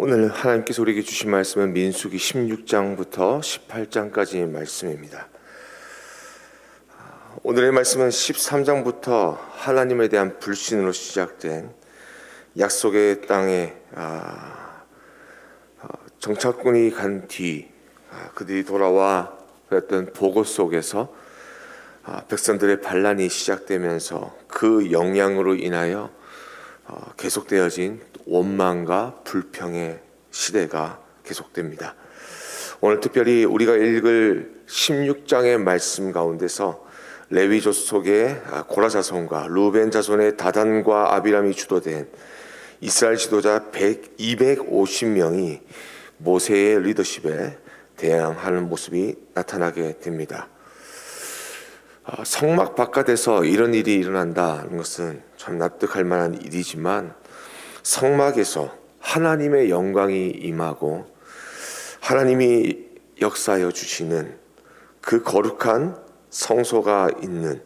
오늘 하나님께서 우리에게 주신 말씀은 민수기 16장부터 18장까지의 말씀입니다. 오늘의 말씀은 13장부터 하나님에 대한 불신으로 시작된 약속의 땅에 정착군이 간 뒤 그들이 돌아와 그랬던 보고 속에서 백성들의 반란이 시작되면서 그 영향으로 인하여 계속되어진 원망과 불평의 시대가 계속됩니다. 오늘 특별히 우리가 읽을 16장의 말씀 가운데서 레위 족속의 고라 자손과 루벤 자손의 다단과 아비람이 주도된 이스라엘 지도자 250명이 모세의 리더십에 대항하는 모습이 나타나게 됩니다. 성막 바깥에서 이런 일이 일어난다는 것은 참 납득할 만한 일이지만 성막에서 하나님의 영광이 임하고 하나님이 역사하여 주시는 그 거룩한 성소가 있는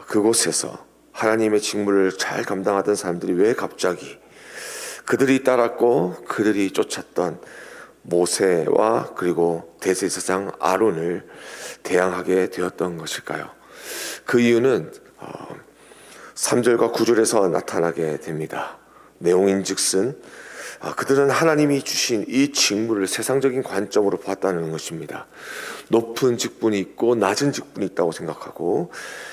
그곳에서 하나님의 직무를 잘 감당하던 사람들이 왜 갑자기 그들이 따랐고 그들이 쫓았던 모세와 그리고 대제사장 아론을 대항하게 되었던 것일까요? 그 이유는 3절과 9절에서 나타나게 됩니다. 내용인즉슨 그들은 하나님이 주신 이 직무를 세상적인 관점으로 봤다는 것입니다. 높은 직분이 있고 낮은 직분이 있다고 생각하고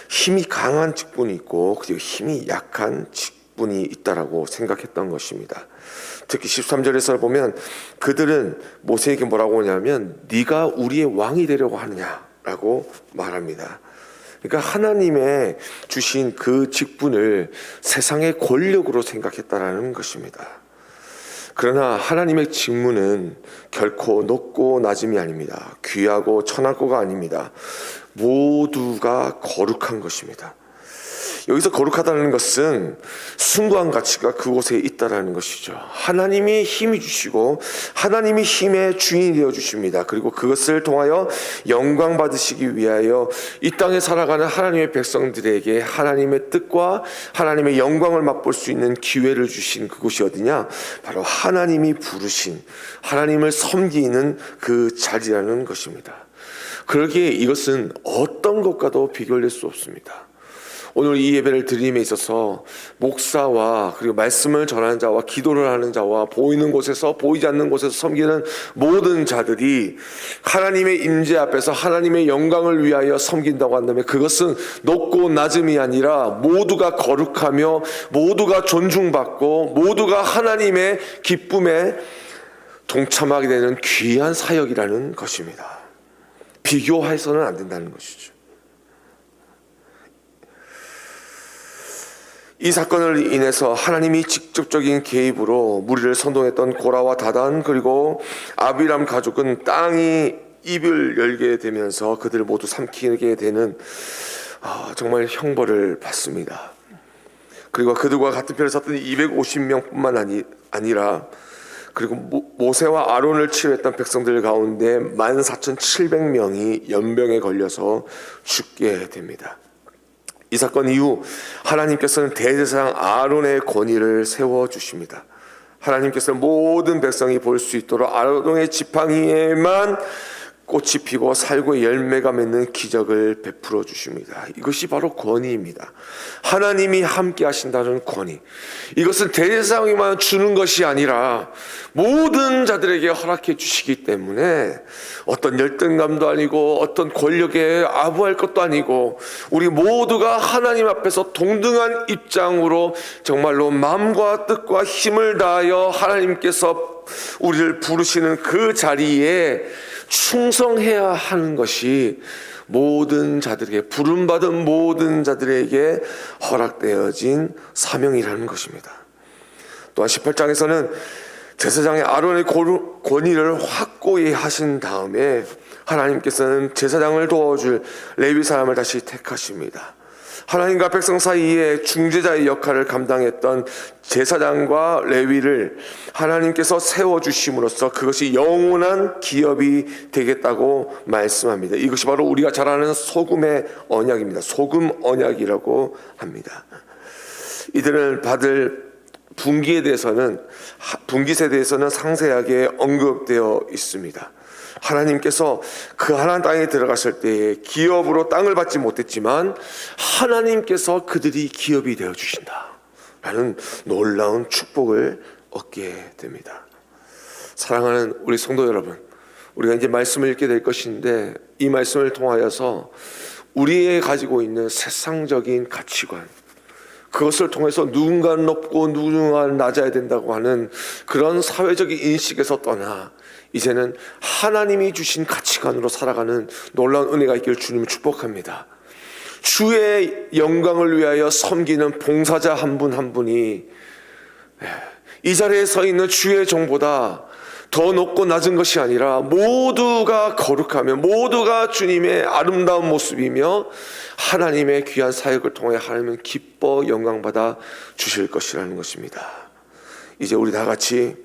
힘이 강한 직분이 있고 그리고 힘이 약한 직분이 있다라고 생각했던 것입니다. 특히 13절에서 보면 그들은 모세에게 뭐라고 하냐면 네가 우리의 왕이 되려고 하느냐라고 말합니다. 그러니까 하나님의 주신 그 직분을 세상의 권력으로 생각했다라는 것입니다. 그러나 하나님의 직무는 결코 높고 낮음이 아닙니다. 귀하고 천하고가 아닙니다. 모두가 거룩한 것입니다. 여기서 거룩하다는 것은 숭고한 가치가 그곳에 있다라는 것이죠. 하나님이 힘이 주시고 하나님이 힘의 주인이 되어 주십니다. 그리고 그것을 통하여 영광 받으시기 위하여 이 땅에 살아가는 하나님의 백성들에게 하나님의 뜻과 하나님의 영광을 맛볼 수 있는 기회를 주신 그곳이 어디냐? 바로 하나님이 부르신 하나님을 섬기는 그 자리라는 것입니다. 그러기에 이것은 어떤 것과도 비교할 수 없습니다. 오늘 이 예배를 드림에 있어서 목사와 그리고 말씀을 전하는 자와 기도를 하는 자와 보이는 곳에서 보이지 않는 곳에서 섬기는 모든 자들이 하나님의 임재 앞에서 하나님의 영광을 위하여 섬긴다고 한다면 그것은 높고 낮음이 아니라 모두가 거룩하며 모두가 존중받고 모두가 하나님의 기쁨에 동참하게 되는 귀한 사역이라는 것입니다. 비교해서는 안 된다는 것이죠. 이 사건을 인해서 하나님이 직접적인 개입으로 무리를 선동했던 고라와 다단 그리고 아비람 가족은 땅이 입을 열게 되면서 그들을 모두 삼키게 되는 정말 형벌을 받습니다. 그리고 그들과 같은 편에 섰던 250명뿐만 아니라 그리고 모세와 아론을 치료했던 백성들 가운데 14,700명이 연병에 걸려서 죽게 됩니다. 이 사건 이후 하나님께서는 대제사장 아론의 권위를 세워주십니다. 하나님께서는 모든 백성이 볼 수 있도록 아론의 지팡이에만 꽃이 피고 살구의 열매가 맺는 기적을 베풀어 주십니다. 이것이 바로 권위입니다. 하나님이 함께 하신다는 권위. 이것은 대제사장에만 주는 것이 아니라 모든 자들에게 허락해 주시기 때문에 어떤 열등감도 아니고 어떤 권력에 아부할 것도 아니고 우리 모두가 하나님 앞에서 동등한 입장으로 정말로 마음과 뜻과 힘을 다하여 하나님께서 우리를 부르시는 그 자리에 충성해야 하는 것이 모든 자들에게 부름받은 모든 자들에게 허락되어진 사명이라는 것입니다. 또한 18장에서는 제사장의 아론의 권위를 확고히 하신 다음에 하나님께서는 제사장을 도와줄 레위 사람을 다시 택하십니다. 하나님과 백성 사이에 중재자의 역할을 감당했던 제사장과 레위를 하나님께서 세워주심으로써 그것이 영원한 기업이 되겠다고 말씀합니다. 이것이 바로 우리가 잘 아는 소금의 언약입니다. 소금 언약이라고 합니다. 이들을 분깃에 대해서는 상세하게 언급되어 있습니다. 하나님께서 그 하나님 땅에 들어갔을 때에 기업으로 땅을 받지 못했지만 하나님께서 그들이 기업이 되어 주신다라는 놀라운 축복을 얻게 됩니다. 사랑하는 우리 성도 여러분, 우리가 이제 말씀을 읽게 될 것인데 이 말씀을 통하여서 우리의 가지고 있는 세상적인 가치관, 그것을 통해서 누군가는 높고 누군가는 낮아야 된다고 하는 그런 사회적인 인식에서 떠나 이제는 하나님이 주신 가치관으로 살아가는 놀라운 은혜가 있기를 주님을 축복합니다. 주의 영광을 위하여 섬기는 봉사자 한 분 한 분이 이 자리에 서 있는 주의 종보다 더 높고 낮은 것이 아니라 모두가 거룩하며 모두가 주님의 아름다운 모습이며 하나님의 귀한 사역을 통해 하나님은 기뻐 영광받아 주실 것이라는 것입니다. 이제 우리 다 같이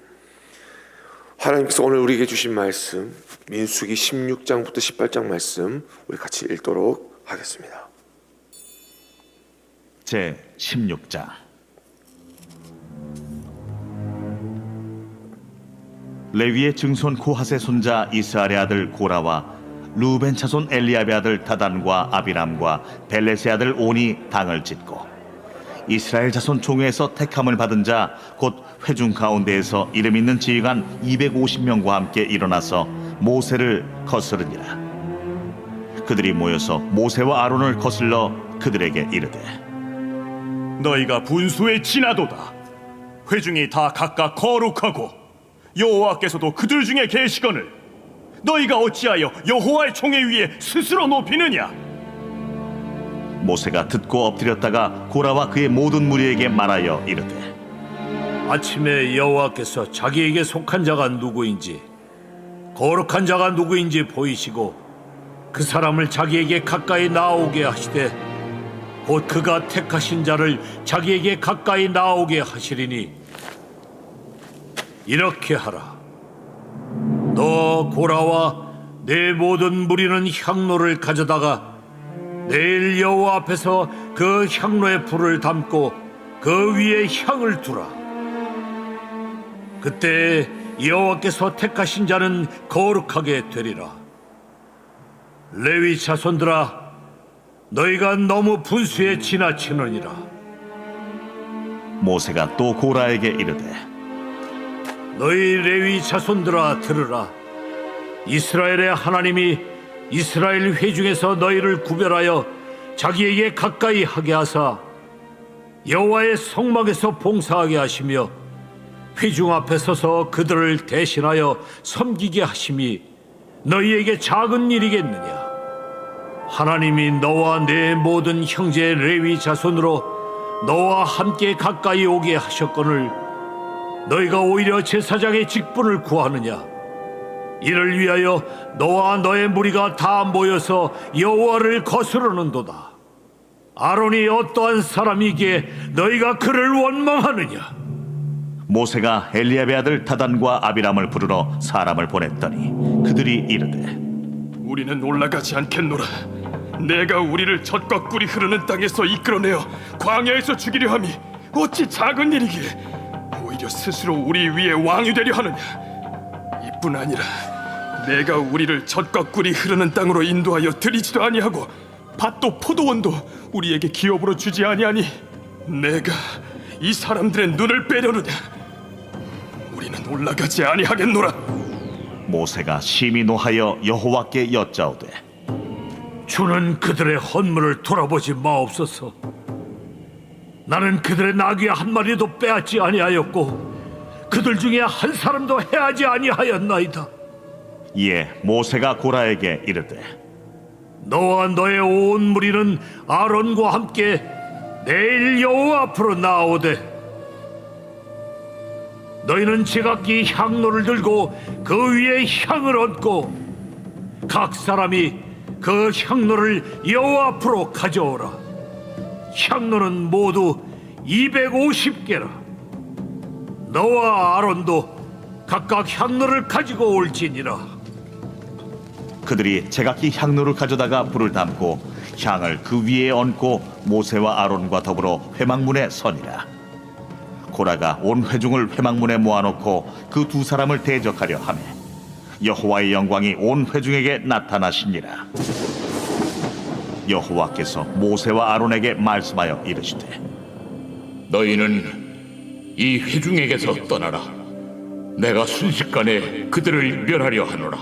하나님께서 오늘 우리에게 주신 말씀 민수기 16장부터 18장 말씀 우리 같이 읽도록 하겠습니다. 제 16장. 레위의 증손 고핫의 손자 이스라엘의 아들 고라와 루벤 차손 엘리압의 아들 다단과 아비람과 벨렛의 아들 온이 당을 짓고 이스라엘 자손 총회에서 택함을 받은 자 곧 회중 가운데에서 이름 있는 지휘관 250명과 함께 일어나서 모세를 거스르니라. 그들이 모여서 모세와 아론을 거슬러 그들에게 이르되 너희가 분수에 지나도다. 회중이 다 각각 거룩하고 여호와께서도 그들 중에 계시거늘 너희가 어찌하여 여호와의 총회 위에 스스로 높이느냐? 모세가 듣고 엎드렸다가 고라와 그의 모든 무리에게 말하여 이르되 아침에 여호와께서 자기에게 속한 자가 누구인지 거룩한 자가 누구인지 보이시고 그 사람을 자기에게 가까이 나오게 하시되 곧 그가 택하신 자를 자기에게 가까이 나오게 하시리니 이렇게 하라. 너 고라와 내 모든 무리는 향로를 가져다가 내일 여호와 앞에서 그 향로에 불을 담고 그 위에 향을 두라. 그때 여호와께서 택하신 자는 거룩하게 되리라. 레위 자손들아, 너희가 너무 분수에 지나치느니라. 모세가 또 고라에게 이르되 너희 레위 자손들아 들으라. 이스라엘의 하나님이 이스라엘 회중에서 너희를 구별하여 자기에게 가까이 하게 하사 여호와의 성막에서 봉사하게 하시며 회중 앞에 서서 그들을 대신하여 섬기게 하심이 너희에게 작은 일이겠느냐? 하나님이 너와 내 모든 형제 레위 자손으로 너와 함께 가까이 오게 하셨거늘 너희가 오히려 제사장의 직분을 구하느냐? 이를 위하여 너와 너의 무리가 다 모여서 여호와를 거스르는도다. 아론이 어떠한 사람이기에 너희가 그를 원망하느냐? 모세가 엘리압의 아들 다단과 아비람을 부르러 사람을 보냈더니 그들이 이르되 우리는 올라가지 않겠노라. 내가 우리를 젖과 꿀이 흐르는 땅에서 이끌어내어 광야에서 죽이려 함이 어찌 작은 일이기에 오히려 스스로 우리 위에 왕이 되려 하느냐? 이뿐 아니라 내가 우리를 젖과 꿀이 흐르는 땅으로 인도하여 들이지도 아니하고 밭도 포도원도 우리에게 기업으로 주지 아니하니 내가 이 사람들의 눈을 빼려느냐? 우리는 올라가지 아니하겠노라. 모세가 심히 노하여 여호와께 여짜오되 주는 그들의 헌물을 돌아보지 마옵소서. 나는 그들의 나귀 한 마리도 빼앗지 아니하였고 그들 중에 한 사람도 해하지 아니하였나이다. 이에 모세가 고라에게 이르되 너와 너의 온 무리는 아론과 함께 내일 여호와 앞으로 나오되 너희는 제각기 향로를 들고 그 위에 향을 얹고 각 사람이 그 향로를 여호와 앞으로 가져오라. 향로는 모두 250개라. 너와 아론도 각각 향로를 가지고 올지니라. 그들이 제각기 향로를 가져다가 불을 담고 향을 그 위에 얹고 모세와 아론과 더불어 회막문에 서니라. 고라가 온 회중을 회막문에 모아놓고 그 두 사람을 대적하려 하매 여호와의 영광이 온 회중에게 나타나시니라. 여호와께서 모세와 아론에게 말씀하여 이르시되 너희는 이 회중에게서 떠나라. 내가 순식간에 그들을 멸하려 하노라.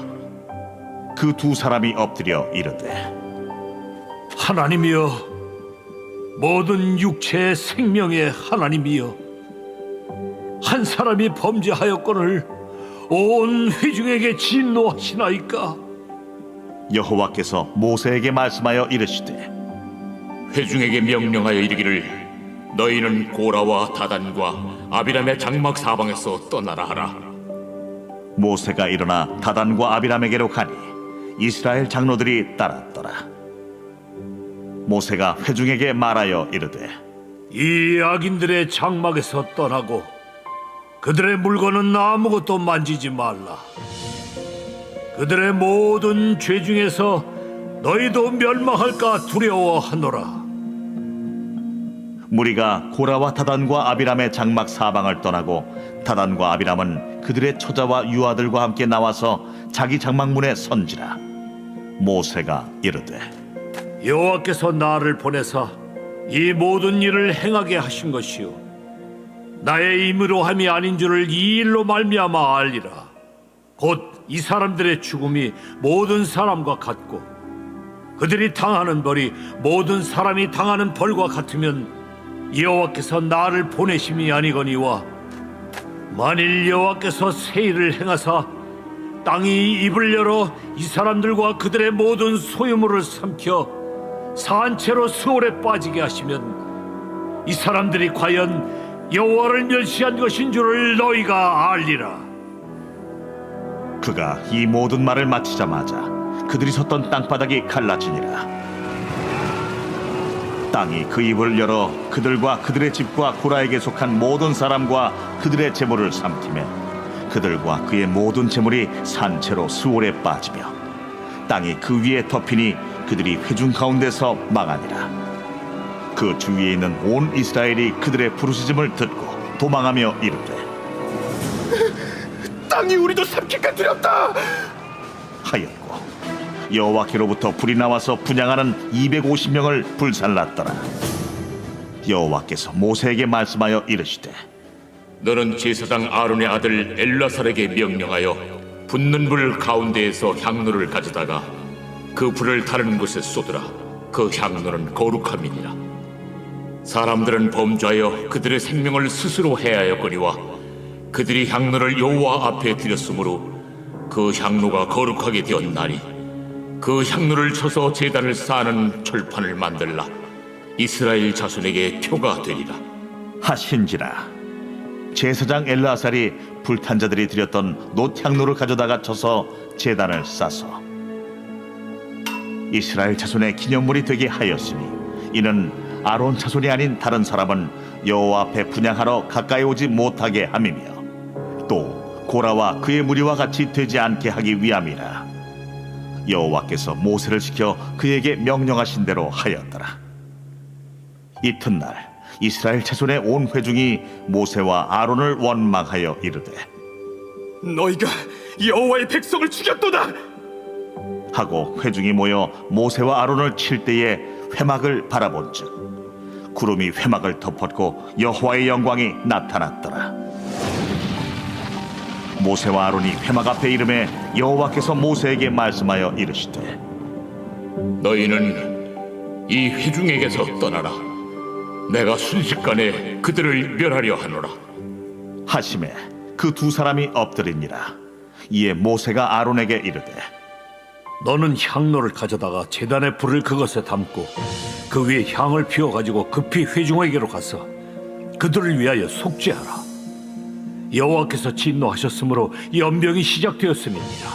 그 두 사람이 엎드려 이르되 하나님이여, 모든 육체의 생명의 하나님이여, 한 사람이 범죄하였거늘 온 회중에게 진노하시나이까? 여호와께서 모세에게 말씀하여 이르시되 회중에게 명령하여 이르기를 너희는 고라와 다단과 아비람의 장막 사방에서 떠나라 하라. 모세가 일어나 다단과 아비람에게로 가니 이스라엘 장로들이 따랐더라. 모세가 회중에게 말하여 이르되 이 악인들의 장막에서 떠나고 그들의 물건은 아무것도 만지지 말라. 그들의 모든 죄 중에서 너희도 멸망할까 두려워하노라. 무리가 고라와 다단과 아비람의 장막 사방을 떠나고 다단과 아비람은 그들의 처자와 유아들과 함께 나와서 자기 장막문에 선지라. 모세가 이르되 여호와께서 나를 보내사 이 모든 일을 행하게 하신 것이요 나의 힘으로 함이 아닌 줄을 이 일로 말미암아 알리라. 곧 이 사람들의 죽음이 모든 사람과 같고 그들이 당하는 벌이 모든 사람이 당하는 벌과 같으면 여호와께서 나를 보내심이 아니거니와 만일 여호와께서 새 일을 행하사 땅이 입을 열어 이 사람들과 그들의 모든 소유물을 삼켜 산채로 수월에 빠지게 하시면 이 사람들이 과연 여호와를 멸시한 것인 줄을 너희가 알리라. 그가 이 모든 말을 마치자마자 그들이 섰던 땅바닥이 갈라지니라. 땅이 그 입을 열어 그들과 그들의 집과 고라에게 속한 모든 사람과 그들의 재물을 삼키매 그들과 그의 모든 재물이 산채로 수월에 빠지며 땅이 그 위에 덮이니 그들이 회중 가운데서 망하니라. 그 주위에 있는 온 이스라엘이 그들의 부르짖음을 듣고 도망하며 이르되 땅이 우리도 삼킬까 두렵다. 하였고 여호와께로부터 불이 나와서 분향하는 250명을 불살랐더라. 여호와께서 모세에게 말씀하여 이르시되 너는 제사장 아론의 아들 엘라살에게 명령하여 붙는 불 가운데에서 향로를 가져다가 그 불을 다른 곳에 쏟으라. 그 향로는 거룩함이니라. 사람들은 범죄하여 그들의 생명을 스스로 해하였거니와 그들이 향로를 여호와 앞에 드렸으므로 그 향로가 거룩하게 되었나니 그 향로를 쳐서 제단을 쌓는 철판을 만들라. 이스라엘 자손에게 표가 되리라. 하신지라. 제사장 엘르아살이 불탄 자들이 드렸던 놋향로를 가져다가 쳐서 제단을 싸서 이스라엘 자손의 기념물이 되게 하였으니 이는 아론 자손이 아닌 다른 사람은 여호와 앞에 분향하러 가까이 오지 못하게 함이며 또 고라와 그의 무리와 같이 되지 않게 하기 위함이라. 여호와께서 모세를 시켜 그에게 명령하신 대로 하였더라. 이튿날 이스라엘 자손의 온 회중이 모세와 아론을 원망하여 이르되 너희가 여호와의 백성을 죽였도다. 하고 회중이 모여 모세와 아론을 칠 때에 회막을 바라본즉 구름이 회막을 덮었고 여호와의 영광이 나타났더라. 모세와 아론이 회막 앞에 이름에 여호와께서 모세에게 말씀하여 이르시되 너희는 이 회중에게서 떠나라. 내가 순식간에 그들을 멸하려 하노라. 하심에 그 두 사람이 엎드리니라. 이에 모세가 아론에게 이르되 너는 향로를 가져다가 제단의 불을 그것에 담고 그 위에 향을 피워가지고 급히 회중에게로 가서 그들을 위하여 속죄하라. 여호와께서 진노하셨으므로 연병이 시작되었음이니라.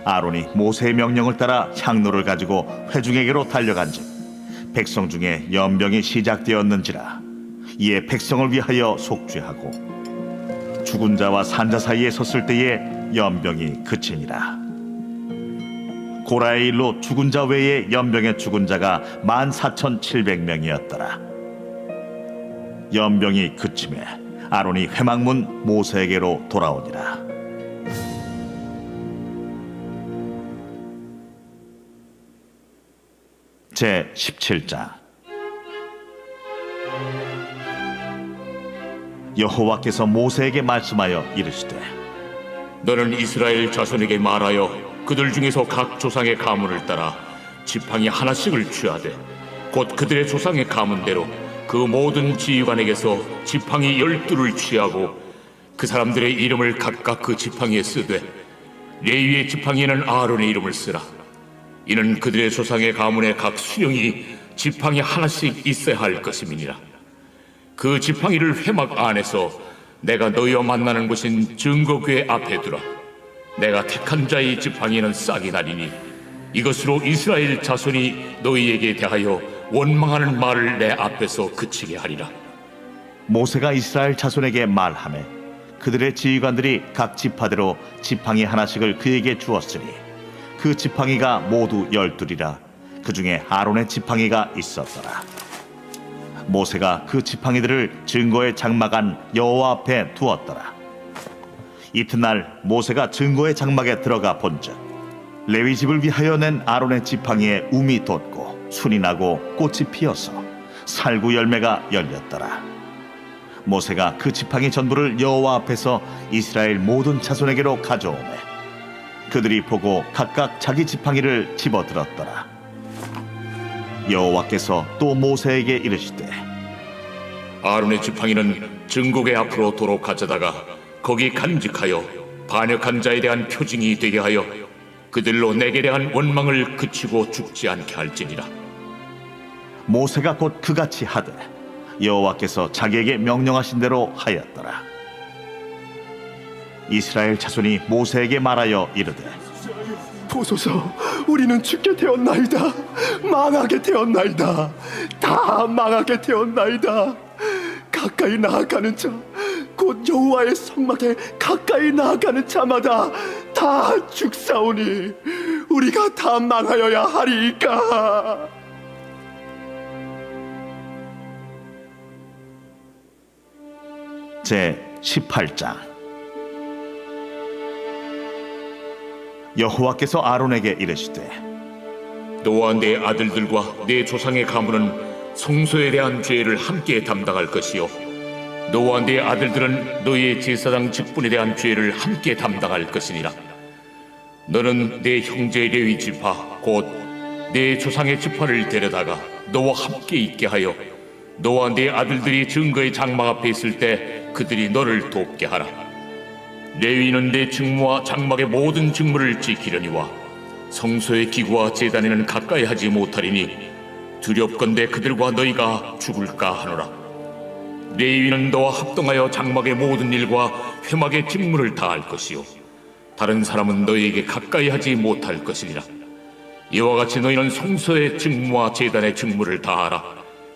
아론이 모세의 명령을 따라 향로를 가지고 회중에게로 달려간즉 백성 중에 연병이 시작되었는지라. 이에 백성을 위하여 속죄하고 죽은 자와 산자 사이에 섰을 때에 연병이 그치니라. 고라의 일로 죽은 자 외에 연병에 죽은 자가 14,700명이었더라. 연병이 그침에 아론이 회막문 모세에게로 돌아오니라. 제 17장. 여호와께서 모세에게 말씀하여 이르시되 너는 이스라엘 자손에게 말하여 그들 중에서 각 조상의 가문을 따라 지팡이 하나씩을 취하되 곧 그들의 조상의 가문대로 그 모든 지휘관에게서 지팡이 12를 취하고 그 사람들의 이름을 각각 그 지팡이에 쓰되 레위의 지팡이는 아론의 이름을 쓰라. 이는 그들의 조상의 가문의 각 수령이 지팡이 하나씩 있어야 할 것임이니라. 그 지팡이를 회막 안에서 내가 너희와 만나는 곳인 증거궤 앞에 두라. 내가 택한 자의 지팡이는 싹이 나리니 이것으로 이스라엘 자손이 너희에게 대하여 원망하는 말을 내 앞에서 그치게 하리라. 모세가 이스라엘 자손에게 말하매 그들의 지휘관들이 각 지파대로 지팡이 하나씩을 그에게 주었으니 그 지팡이가 모두 12이라. 그 중에 아론의 지팡이가 있었더라. 모세가 그 지팡이들을 증거의 장막 안 여호와 앞에 두었더라. 이튿날 모세가 증거의 장막에 들어가 본즉 레위 집을 위하여 낸 아론의 지팡이에 움이 돋고 순이 나고 꽃이 피어서 살구 열매가 열렸더라. 모세가 그 지팡이 전부를 여호와 앞에서 이스라엘 모든 자손에게로 가져오매 그들이 보고 각각 자기 지팡이를 집어들었더라. 여호와께서 또 모세에게 이르시되 아론의 지팡이는 증거궤 앞으로 도로 가져다가 거기 간직하여 반역한 자에 대한 표징이 되게 하여 그들로 내게 대한 원망을 그치고 죽지 않게 할지니라. 모세가 곧 그같이 하되 여호와께서 자기에게 명령하신 대로 하였더라. 이스라엘 자손이 모세에게 말하여 이르되 보소서, 우리는 죽게 되었나이다. 망하게 되었나이다. 다 망하게 되었나이다. 가까이 나아가는 자, 곧 여호와의 성막에 가까이 나아가는 자마다 다 죽사오니 우리가 다 망하여야 하리이까. 제 18장. 여호와께서 아론에게 이르시되 너와 내 아들들과 내 조상의 가문은 성소에 대한 죄를 함께 담당할 것이요 너와 내 아들들은 너희의 제사장 직분에 대한 죄를 함께 담당할 것이니라. 너는 내 형제 레위 지파 곧 내 조상의 지파를 데려다가 너와 함께 있게 하여 너와 내 아들들이 증거의 장막 앞에 있을 때 그들이 너를 돕게 하라. 레위는 내 직무와 장막의 모든 직무를 지키려니와 성소의 기구와 제단에는 가까이 하지 못하리니 두렵건대 그들과 너희가 죽을까 하노라. 레위는 너와 합동하여 장막의 모든 일과 회막의 직무를 다할 것이요 다른 사람은 너희에게 가까이 하지 못할 것이니라. 이와 같이 너희는 성소의 직무와 제단의 직무를 다하라.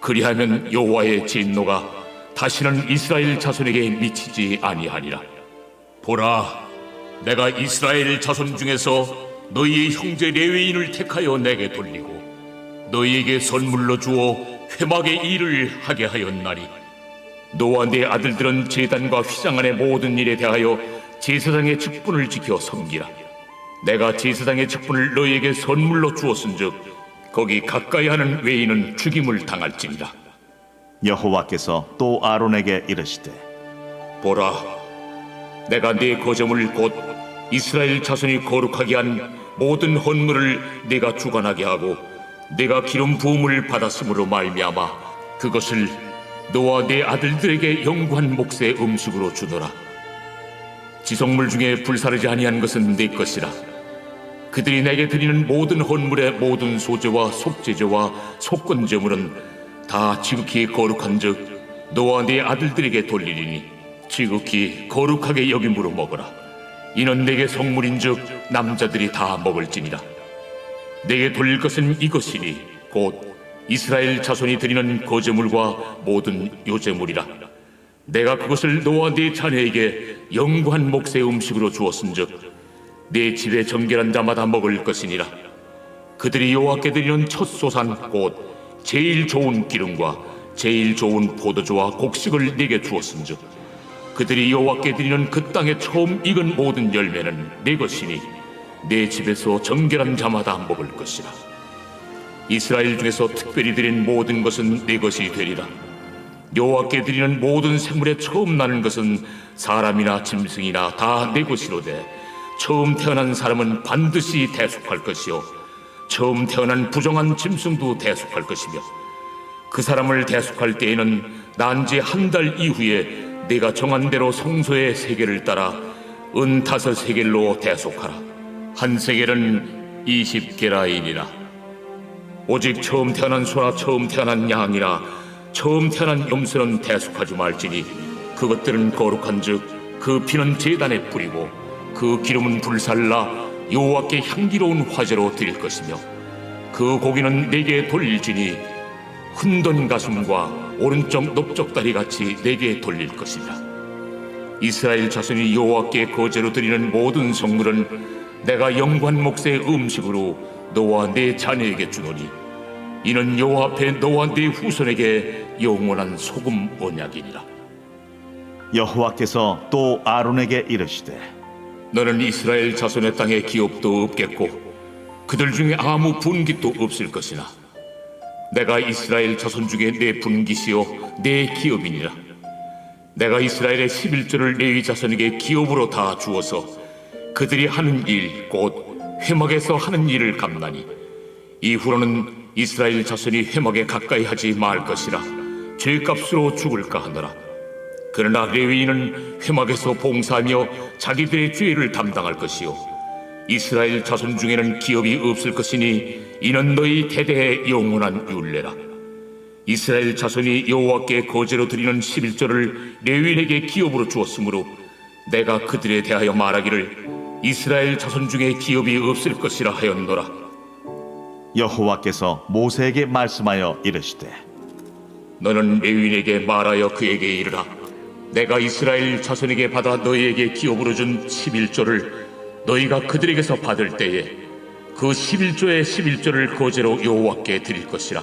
그리하면 여호와의 진노가 다시는 이스라엘 자손에게 미치지 아니하리라. 보라, 내가 이스라엘 자손 중에서 너희의 형제 레위인을 택하여 내게 돌리고 너희에게 선물로 주어 회막의 일을 하게 하였나니 너와 내 아들들은 제단과 휘장 안의 모든 일에 대하여 제사장의 직분을 지켜 섬기라. 내가 제사장의 직분을 너희에게 선물로 주었은즉 거기 가까이 하는 외인은 죽임을 당할지니라. 여호와께서 또 아론에게 이르시되 보라, 내가 네 거점을 곧 이스라엘 자손이 거룩하게 한 모든 헌물을 네가 주관하게 하고 네가 기름 부음을 받았으므로 말미암아 그것을 너와 네 아들들에게 영구한 몫의 음식으로 주노라. 지성물 중에 불사르지 아니한 것은 네 것이라. 그들이 내게 드리는 모든 헌물의 모든 소제와 속제제와 속건제물은 다 지극히 거룩한즉 너와 네 아들들에게 돌리리니 지극히 거룩하게 여김으로 먹어라. 이는 내게 성물인즉 남자들이 다 먹을지니라. 내게 돌릴 것은 이것이니 곧 이스라엘 자손이 드리는 거제물과 모든 요제물이라. 내가 그것을 너와 네 자녀에게 영구한 몫의 음식으로 주었은즉 네 집에 정결한 자마다 먹을 것이니라. 그들이 여호와께 드리는 첫 소산 곧 제일 좋은 기름과 제일 좋은 포도주와 곡식을 내게 주었은즉 그들이 여호와께 드리는 그 땅에 처음 익은 모든 열매는 내 것이니 내 집에서 정결한 자마다 먹을 것이라. 이스라엘 중에서 특별히 드린 모든 것은 내 것이 되리라. 여호와께 드리는 모든 생물에 처음 나는 것은 사람이나 짐승이나 다 내 것이로되 처음 태어난 사람은 반드시 대속할 것이요 처음 태어난 부정한 짐승도 대속할 것이며 그 사람을 대속할 때에는 난 지 한 달 이후에 내가 정한 대로 성소의 세겔을 따라 은 5세겔로 대속하라. 한 세겔은 20게라인이라. 오직 처음 태어난 소나 처음 태어난 양이나 처음 태어난 염소는 대속하지 말지니 그것들은 거룩한즉 그 피는 제단에 뿌리고 그 기름은 불살라 여호와께 향기로운 화제로 드릴 것이며 그 고기는 내게 돌릴지니 흔든 가슴과 오른쪽 넓적다리 같이 내게 돌릴 것이라. 이스라엘 자손이 여호와께 거제로 드리는 모든 성물은 내가 영관 몫의 음식으로 너와 네 자녀에게 주노니 이는 여호와 앞에 너와 네 후손에게 영원한 소금 언약이니라. 여호와께서 또 아론에게 이르시되 너는 이스라엘 자손의 땅에 기업도 없겠고 그들 중에 아무 분깃도 없을 것이나 내가 이스라엘 자손 중에 내 분깃이요 내 기업이니라. 내가 이스라엘의 11조를 레위 자손에게 기업으로 다 주어서 그들이 하는 일 곧 회막에서 하는 일을 갚나니 이후로는 이스라엘 자손이 회막에 가까이 하지 말 것이라 죄값으로 죽을까 하노라. 그러나 레위인은 회막에서 봉사하며 자기들의 죄를 담당할 것이요 이스라엘 자손 중에는 기업이 없을 것이니 이는 너희 대대의 영원한 율례라. 이스라엘 자손이 여호와께 거제로 드리는 11조를 레위인에게 기업으로 주었으므로 내가 그들에 대하여 말하기를 이스라엘 자손 중에 기업이 없을 것이라 하였노라. 여호와께서 모세에게 말씀하여 이르시되 너는 레위인에게 말하여 그에게 이르라. 내가 이스라엘 자손에게 받아 너희에게 기업으로 준 11조를 너희가 그들에게서 받을 때에 그 11조의 11조를 거제로 여호와께 드릴 것이라.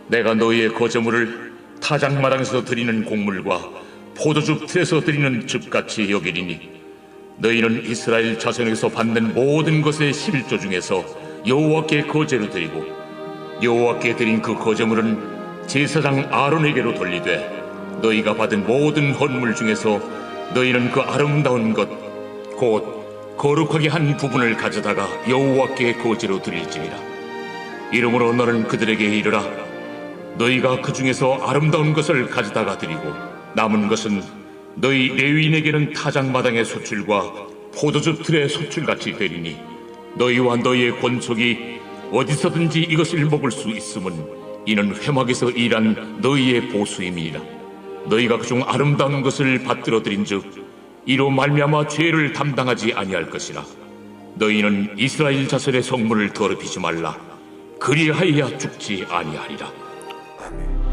내가 너희의 거제물을 타작마당에서 드리는 곡물과 포도즙 틀에서 드리는 즙같이 여기리니 너희는 이스라엘 자손에게서 받는 모든 것의 11조 중에서 여호와께 거제로 드리고 여호와께 드린 그 거제물은 제사장 아론에게로 돌리되 너희가 받은 모든 헌물 중에서 너희는 그 아름다운 것 곧 거룩하게 한 부분을 가져다가 여호와께 거제로 드릴지니라. 이러므로 너는 그들에게 이르라. 너희가 그 중에서 아름다운 것을 가져다가 드리고 남은 것은 너희 레위인에게는 타작마당의 소출과 포도즙 틀의 소출같이 되리니 너희와 너희의 권속이 어디서든지 이것을 먹을 수 있음은 이는 회막에서 일한 너희의 보수임이니라. 너희가 그중 아름다운 것을 받들어 드린즉 이로 말미암아 죄를 담당하지 아니할 것이라. 너희는 이스라엘 자손의 성물을 더럽히지 말라. 그리하여야 죽지 아니하리라. 아멘.